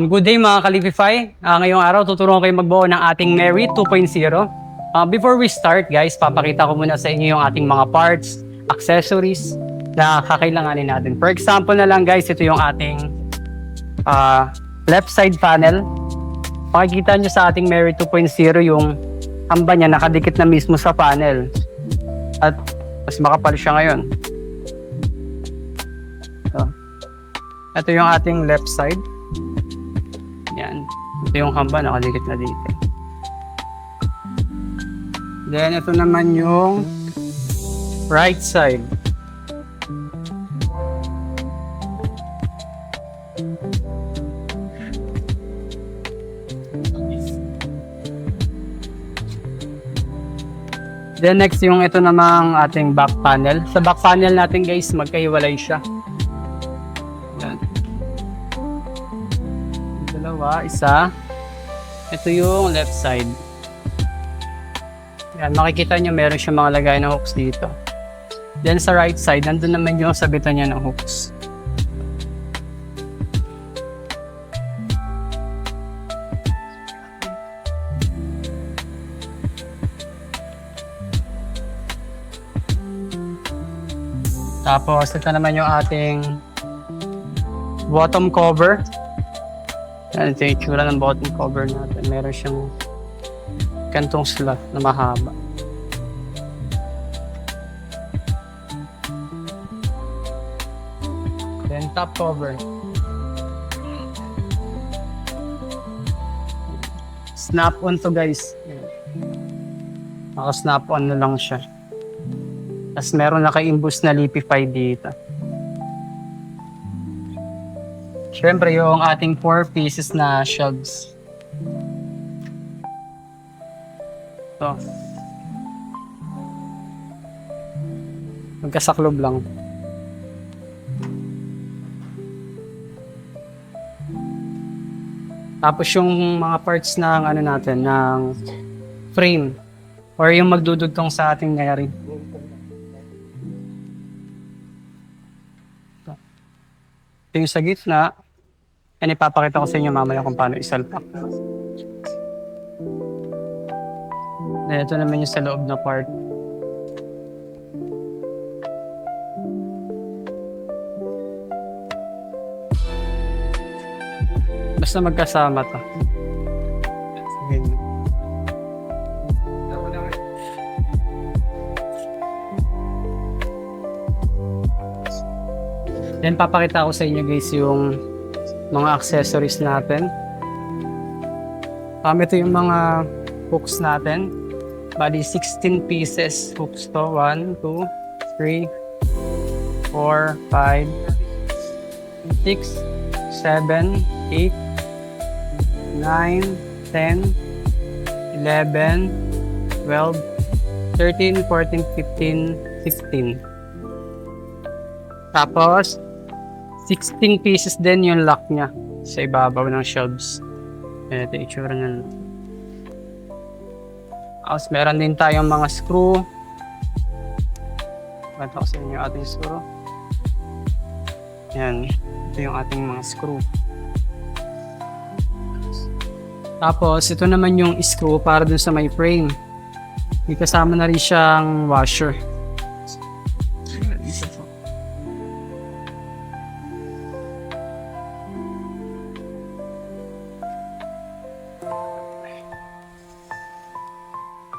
Good day mga Kalipify. Ngayong araw tuturuan ko kayo magbuo ng ating Mary 2.0. Before we start guys, papakita ko muna sa inyo yung ating mga parts, accessories na kakailanganin natin. For example na lang guys, ito yung ating left side panel. Makikita nyo sa ating Mary 2.0 yung hamba niya nakadikit na mismo sa panel. At mas makapal siya ngayon. Ito yung ating left side. Yan. Ito yung hamba, nakadikit na dito. Then, ito naman yung right side. Then, next yung ito namang ating back panel. Sa back panel natin guys, magkahiwalay siya. Yan. Dalawa, isa. Ito yung left side. Yan, makikita nyo meron siya mga lagay ng hooks dito. Then sa right side, nandun naman yung sabitan niya ng hooks. Tapos ito naman yung ating bottom cover. Yan, ito yung itsura ng bottom cover natin. Meron siyang kantong slot na mahaba. Then top cover. Snap on to guys. Naka-snap on na lang siya. Tapos meron naka-imbus na Lipify dito. Siyempre yung ating 4 pieces na shelves. Ito. Magkasaklob lang. Tapos yung mga parts ng ano natin, ng frame or yung magdudugtong sa ating wiring. Ito yung sa gitna. Yan ipapakita ko sa inyo mamaya kung paano isalpak. Then ito naman yung sa loob na part. Basta magkasama to. Sige. Then papakita ko sa inyo guys yung mga accessories natin. Ito yung mga hooks natin. Bali 16 pieces hooks to. 1, 2, 3, 4, 5, 6, 7, 8, 9, 10, 11, 12, 13, 14, 15, 16. Tapos 16 pieces din yung lock niya sa ibabaw ng shelves. Ito yung itsura na. Tapos meron din tayong mga screw. Ito ko sa inyo yung ating screw. Yan. Ito yung ating mga screw. Tapos ito naman yung screw para dun sa may frame. May kasama na rin siyang washer.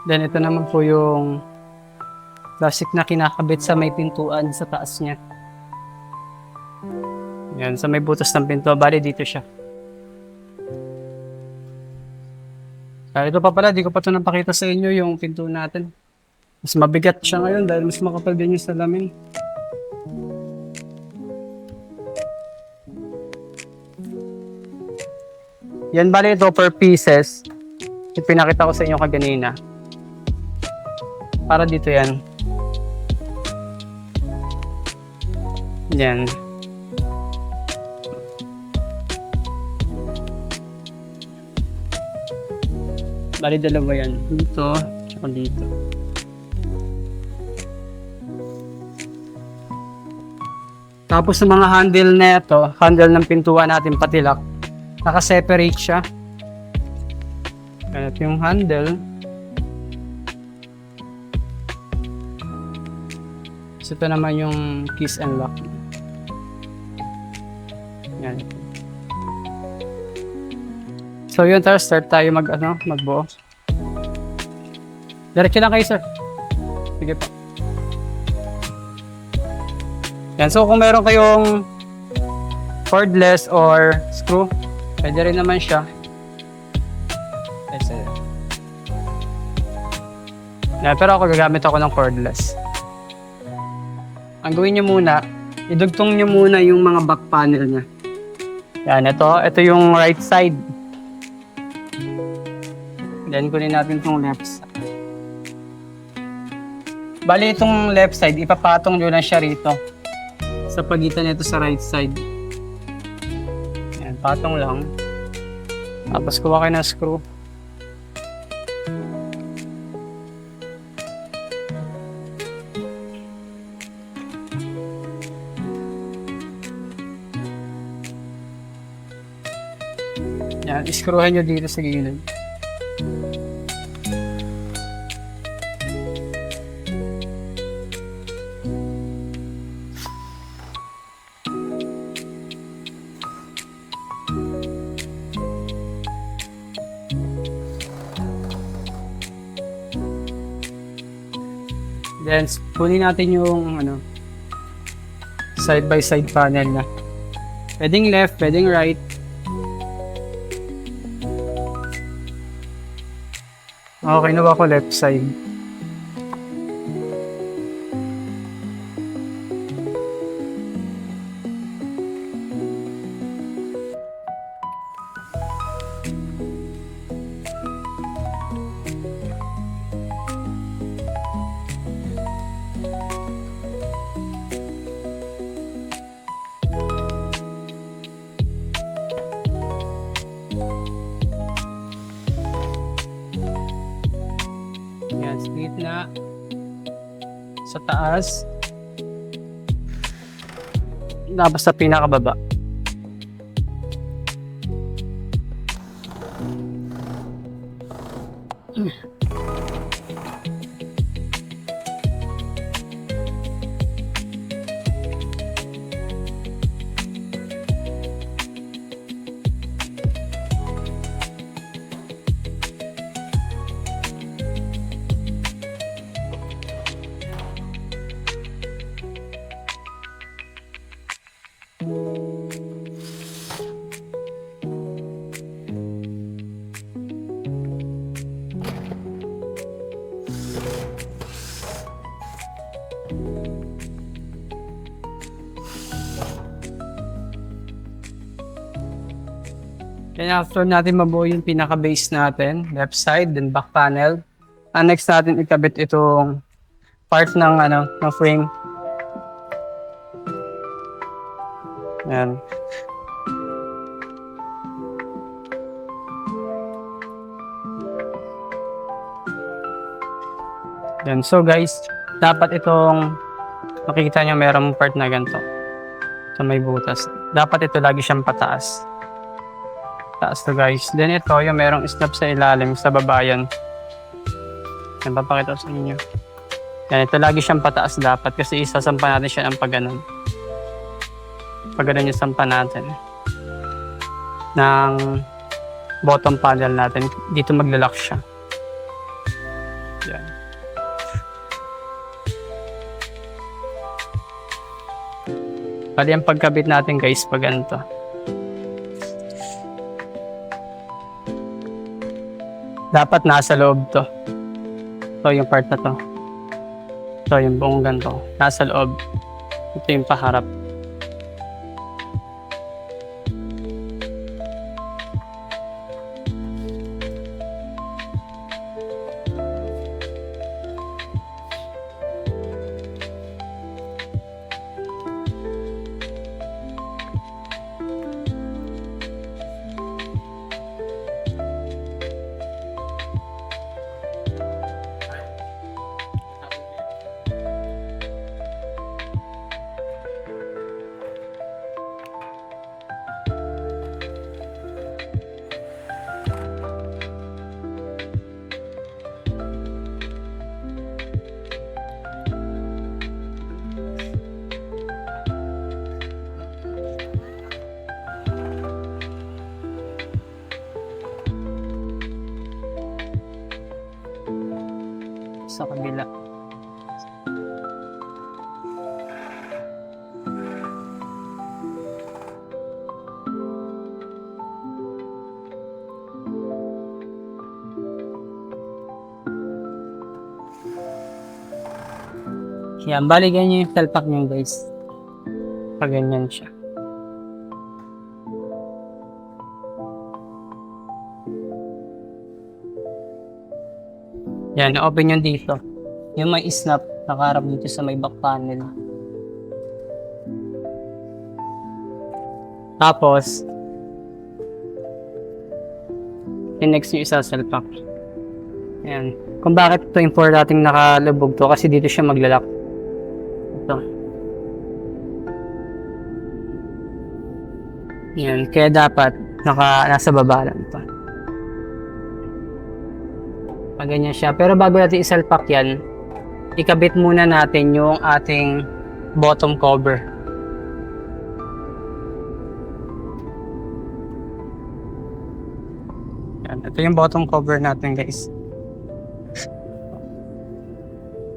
Then ito naman po yung plastic na kinakabit sa may pintuan sa taas niya. Yan, sa may butas ng pinto. Bali dito siya. Ito pa pala, di ko pa ito napakita sa inyo yung pinto natin. Mas mabigat siya ngayon dahil mas makapal din yung salamin. Yan, bali ito per pieces. Yung pinakita ko sa inyo kaganina. Para dito yan. Yan. Bali dalawa yan. Dito, tsaka dito. Tapos sa mga handle na ito, handle ng pintuan natin patilak, Naka-separate siya. Ito yung handle. So, ito naman yung keys and lock. Yan. So, yun, tara, start tayo magbuo. Diretso lang kayo, sir. Sige po. Yan, so kung meron kayong cordless or screw, pwede rin naman siya. Yan, pero ako gagamit ako ng cordless. Ang gawin nyo muna, idugtong nyo muna yung mga back panel niya. Yan, ito yung right side. Then, kunin natin itong left side. Bali, itong left side, ipapatong nyo lang siya rito. Sa pagitan nito sa right side. Yan, patong lang. Tapos, kuha kayo ng screw. Yan, iskruhan nyo dito sa gilid. Then, kunin natin yung side by side panel na. Pwedeng left, pwedeng right. Okay, nawa ko left side. Yan, sa gitna. Sa taas. Tapos sa pinakababa. Then after natin mabuo yung pinaka-base natin, left side, then back panel. Next natin ikabit itong part ng ng frame. Yan. Yan. So guys, dapat itong makikita nyo merong part na ganito. So may butas. Dapat ito lagi siyang pataas. Taas to guys. Then ito yung merong snap sa ilalim, sa baba yan. Yan, papakita ko sa inyo. Yan, ito lagi siyang pataas dapat kasi isasampa natin siya ng pagganon. Pagganon yung sampa natin. Ng bottom panel natin. Dito maglalak siya. Yan. Pali ang pagkabit natin guys pag ganito. Dapat nasa loob to. Ito yung part na to. Ito yung buong ganito. Nasa loob. Ito yung paharap. sa kabila. Yan, bali ganyan yung salpak niyo guys. Pag ganyan siya. Yan, open yun dito. Yung may snap, nakaharap dito sa may back panel. Tapos, next nyo isasalpak. Yan. Kung bakit ito importanteng nakalubog to, kasi dito siya maglalak. Ito. Yan. Kaya dapat nasa baba lang ito. Pag ganyan siya. Pero bago natin isalpak yan, ikabit muna natin yung ating bottom cover. Yan. Ito yung bottom cover natin guys.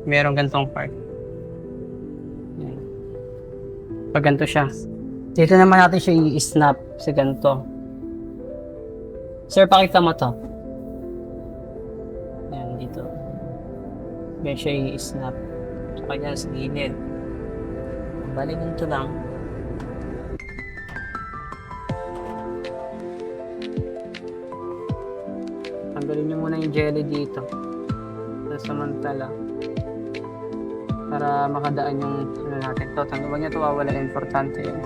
Merong gantong part. Yan. Pag ganito siya. Dito naman natin siya i-snap sa ganito. Sir, pakita mo to. Yan, dito. Yan siya i-snap. Tsaka dyan sa gilid. Bali, ganito lang. Tanggalin nyo muna yung jelly dito. Samantala. Para makadaan yung natin. Ito, tanggalin nyo ito, wala. Importante yan.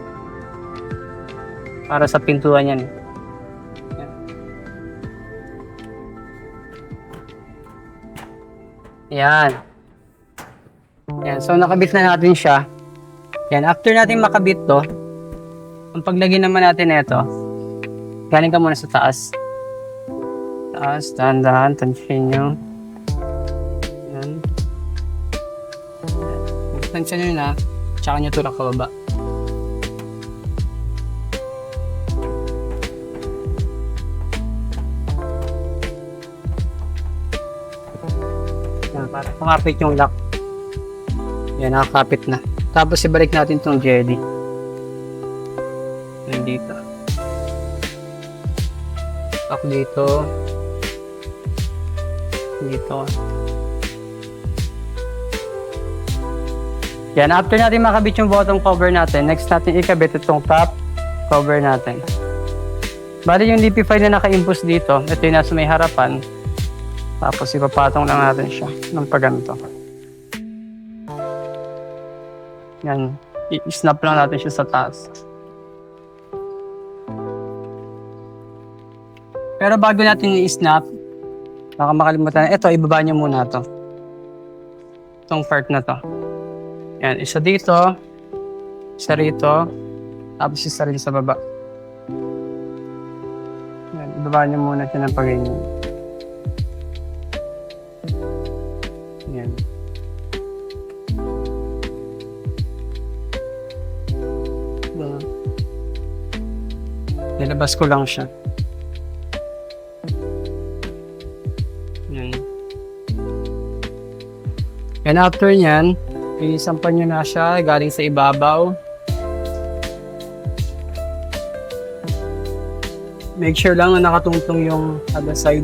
Para sa pintuan yan. Yan. Yan. Yan. So, nakabit na natin siya. Yan. After natin makabit to, ang paglagay naman natin ito, galing ka muna sa taas. Taas, dahan-dahan, tansya nyo. Yan. Tansya nyo na, tsaka nyo tulak ka baba. Yan, para kumapit yung lock. Yan, nakakapit na. Tapos ibalik natin itong jelly. Yan dito. Lock dito. Dito. Yan, after natin makabit yung bottom cover natin, next natin ikabit itong top cover natin. Bali yung DP5 na naka-impose dito, ito yung nasa may harapan. Tapos ipapatong lang natin siya ng paganto. Yan, i-snap lang natin siya sa taas. Pero bago natin i-snap, baka makalimutan, ito, ibaba nyo muna to. Itong part na to. Yan, isa dito, isa rito, tapos isa rin sa baba. Yan, ibaba nyo muna siya ng pag-ganyan. Yan. Nilabas ko lang siya. Yan. And after nyan, isampan nyo na siya galing sa ibabaw. Make sure lang na nakatungtong yung other side.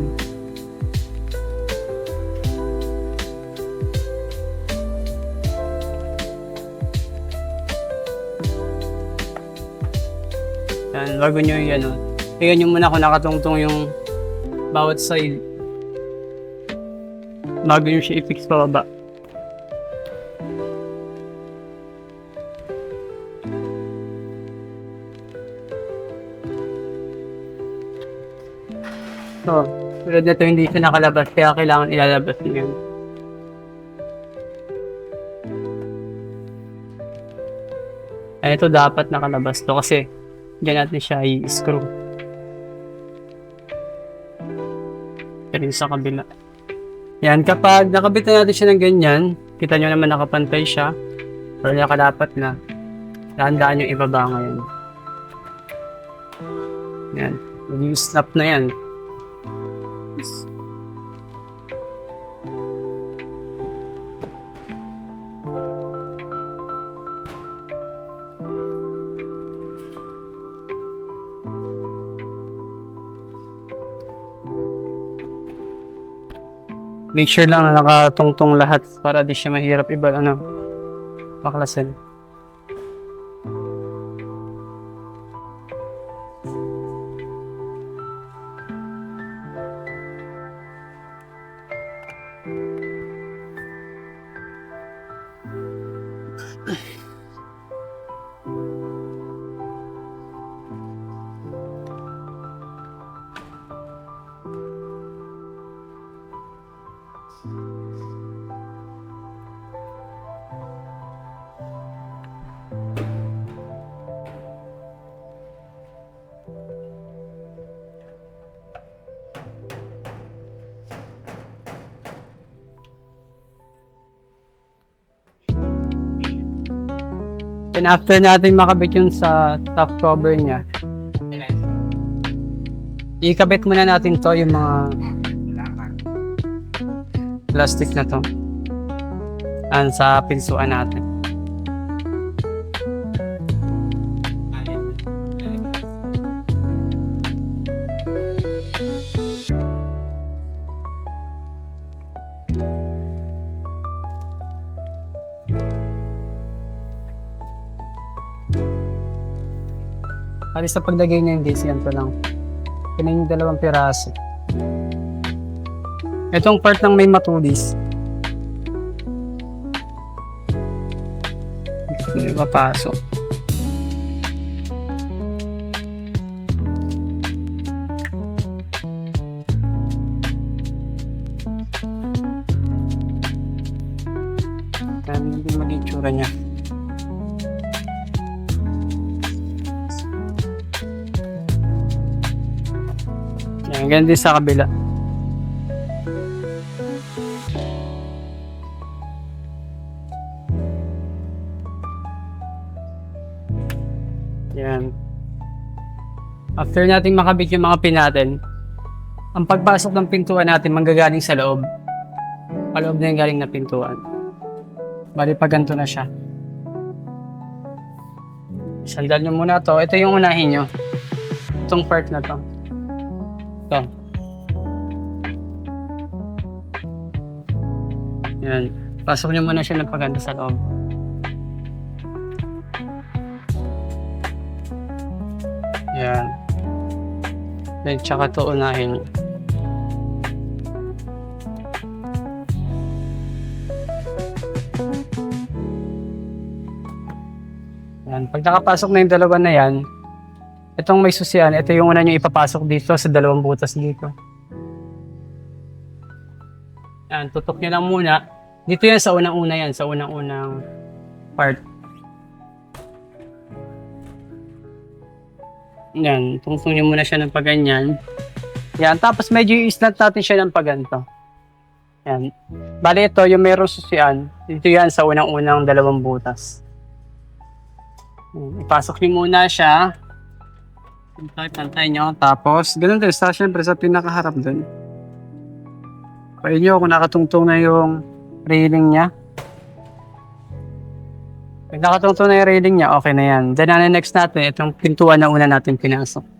Yan, bago nyo yung ano. Tingnan nyo muna kung nakatungtong yung bawat side. Bago nyo siya i-fix pa baba. So, tulad nito hindi siya nakalabas kaya kailangan ilalabas niyo yun. Ay, ito dapat nakalabas to kasi dyan natin siya i-screw. Rin sa kabila. Yan, kapag nakabit na natin siya ng ganyan, kita nyo naman nakapantay siya pero nakadapat na. Dahan-dahan yung ibaba ngayon. Yan, mag-snap na yan. Make sure lang na nakatungtong lahat para di siya mahirap baklasin. Then after natin makabit yun sa top cover niya, ikabit muna natin to yung mga plastic na to sa pinsuan natin. Alis sa paglagay niya yung DC, yan to lang. Ito na yung 2 piraso. Itong part ng may matulis. Hindi mapasok. Kaya hindi maging tsura niya. Ganyan din sa kabila. Yan. After nating makabit yung mga pin natin, ang pagpasok ng pintuan natin manggagaling sa loob. Paloob na yung galing na pintuan. Bali pa ganito na siya. Sandal nyo muna to. Ito yung unahin nyo. Itong part na to. Ito. Yan. Pasok nyo muna siya ng paganda sa loob. Yan. Then, tsaka ito unahin. Yan. Pag nakapasok na yung dalawa na yan, itong may susian, ito yung una nyo ipapasok dito sa 2 butas dito. Yan, tutok nyo lang muna. Dito yan sa unang-una yan, sa unang-unang part. Yan, tungtong nyo muna siya ng paganyan. Yan, tapos medyo i-slant natin siya ng paganto. Yan. Bali ito, yung meron susian, dito yan sa unang-unang 2 butas. Yan, ipasok nyo muna siya. Pantay nyo. Tapos, ganun din. Siyempre, sa pinakaharap dun. Kaya nyo kung nakatungtong na yung railing niya. Pag nakatungtong na yung railing niya, okay na yan. Then, next natin, itong pintuan na una natin pinasok.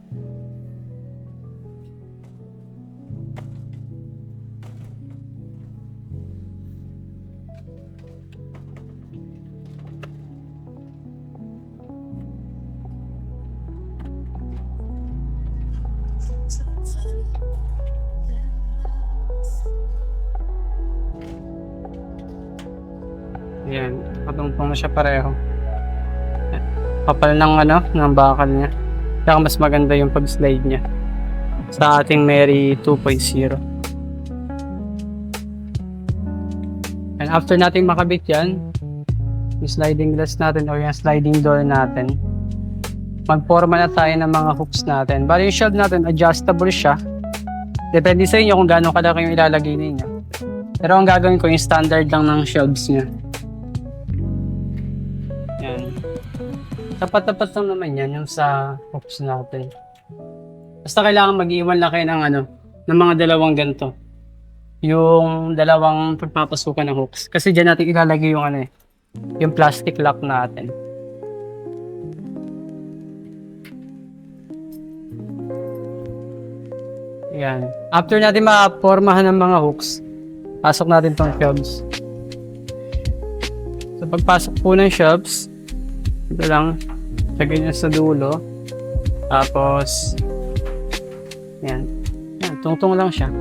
Yan, patungtong na siya pareho. Kapal ng bakal niya. Kaya mas maganda yung pag-slide niya sa ating Mary 2.0. And after natin makabit yan, yung sliding glass natin o yung sliding door natin, magporma na tayo ng mga hooks natin. Bali yung shelf natin, adjustable siya. Depende sa inyo kung gaano kalaki yung ilalagay ninyo. Pero ang gagawin ko yung standard lang ng shelves niya. Yan. Tapat-tapat lang naman yan yung sa hooks natin. Basta kailangan mag-iwan lang kayo ng mga dalawang ganito. Yung dalawang pagpapasukan ng hooks. Kasi dyan natin ilalagay yung yung plastic lock natin. Yan. After natin ma-formahan ng mga hooks, Pasok natin tong shelves. So pagpasok po ng shelves, ito lang, lagay nyo sa dulo. Tapos, yan. Yan, tungtong lang siya.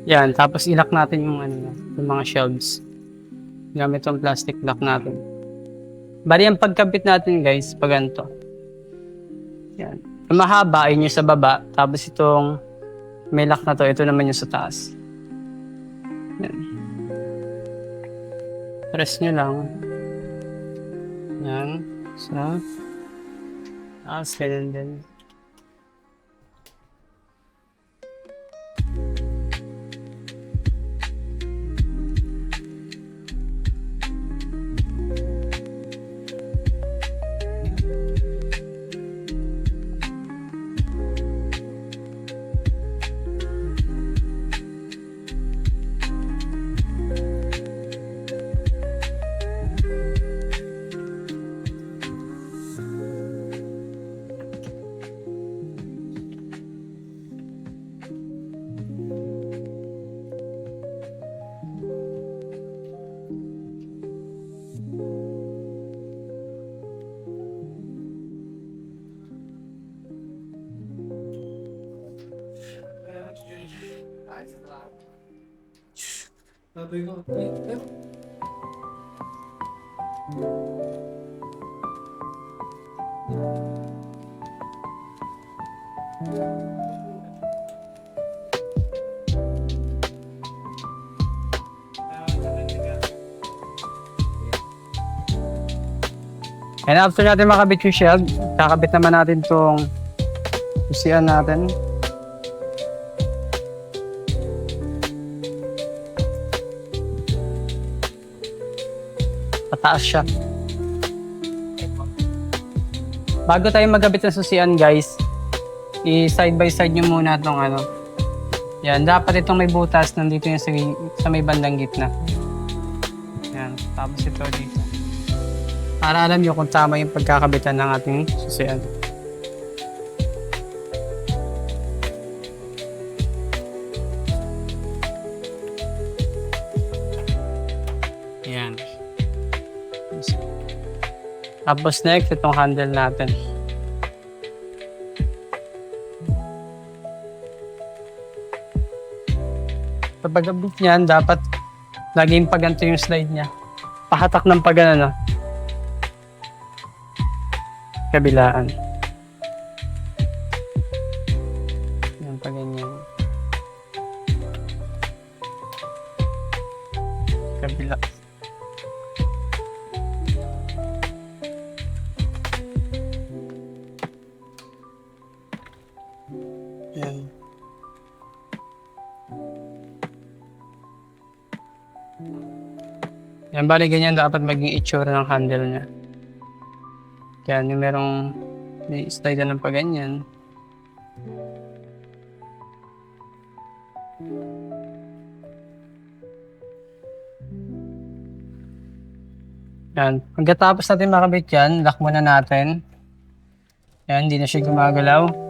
Yan, tapos ilock natin yung ano, yung mga shelves. Gamit yung plastic lock natin. Bali ang pagkabit natin guys, pag ganito. Yan. Yung mahaba yun yung sa baba, tapos itong may lock na to, ito naman yung sa taas. Yan. Press nyo lang. Yan. Sa taas, ganyan din. And after natin makabit yung shelf, kakabit naman natin tong susian natin. Pataas siya. Bago tayo magkabit ng susian guys, i-side by side nyo muna itong ano. Yan, dapat itong may butas nandito yung sa may bandang gitna. Yan, tapos ito dito. Para alam nyo kung tama yung pagkakabitan ng ating susian. Yan. Tapos next, itong handle natin. Sa pagkabit niyan, dapat laging paganto yung slide niya. Pahatak ng pagano, kabilaan. Yan, pag ganyan. Kabila. Yan. Yan, bali ganyan dapat maging itsura ng handle niya. Yan, yung may slide na ng paganyan. Yan, pagkatapos natin makabit yan, lock muna natin. Yan, hindi na siya gumagalaw.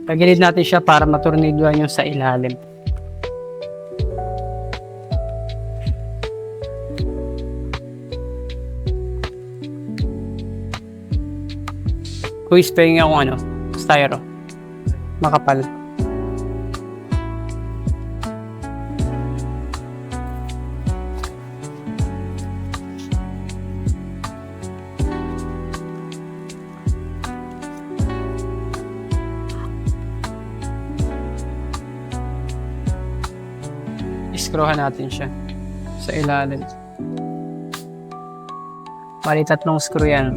Pagilid natin siya para matorniduhan yung sa ilalim. Quiz pa yung ano, styro. Makapal. screwhan natin siya sa ilalim. Bali, 3 screw yan.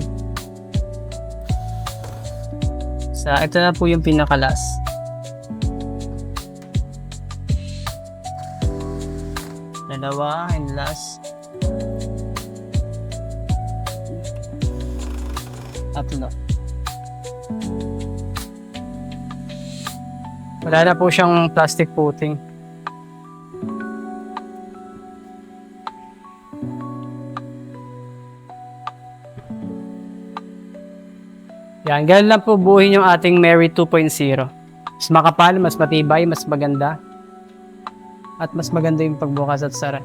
Ito na po yung pinakalas. Dalawa and last. 3. Wala na po siyang plastic footing. Yan, ganun lang po buuhin yung ating Mary 2.0. Mas makapal, mas matibay, mas maganda. At mas maganda yung pagbukas at sara.